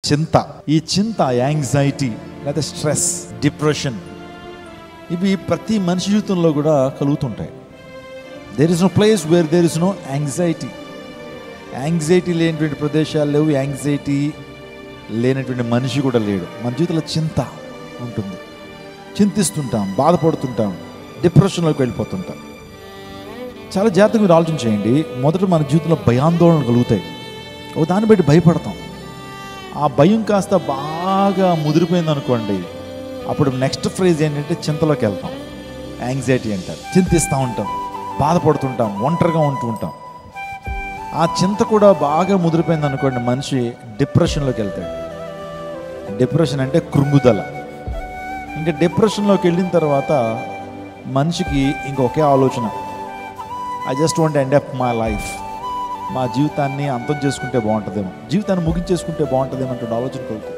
చింత. ఈ చింత, యాంగ్జైటీ లేదా స్ట్రెస్, డిప్రెషన్, ఇవి ప్రతి మనిషి జీవితంలో కూడా కలుగుతుంటాయి. There is no place where there is no anxiety. Anxiety లేనటువంటి ప్రదేశాలు లేవు, యాంగ్జైటీ లేనటువంటి మనిషి కూడా లేడు. మన జీవితంలో చింత ఉంటుంది, చింతిస్తుంటాం, బాధపడుతుంటాం, డిప్రెషన్లోకి వెళ్ళిపోతుంటాం. చాలా జాగ్రత్తగా మీరు ఆలోచన చేయండి. మొదట మన జీవితంలో భయాందోళనలు కలుగుతాయి, ఒక దాన్ని బట్టి భయపడతాం. ఆ భయం కాస్త బాగా ముదిరిపోయింది అనుకోండి, అప్పుడు నెక్స్ట్ ఫ్రేజ్ ఏంటంటే చింతలోకి వెళ్తాం. యాంగ్జైటీ అంటారు. చింతిస్తూ ఉంటాం, బాధపడుతుంటాం, ఒంటరిగా ఉంటూ ఉంటాం. ఆ చింత కూడా బాగా ముదిరిపోయింది అనుకోండి, మనిషి డిప్రెషన్లోకి వెళ్తాడు. డిప్రెషన్ అంటే కృంగుదల. ఇంకా డిప్రెషన్లోకి వెళ్ళిన తర్వాత మనిషికి ఇంకొకే ఆలోచన, I just want end up my life. మా జీవితాన్ని అంతం చేసుకుంటే బాగుంటుందేమో, జీవితాన్ని ముగించేసుకుంటే బాగుంటుందేమో అంటే ఆలోచన కలుగుతుంది.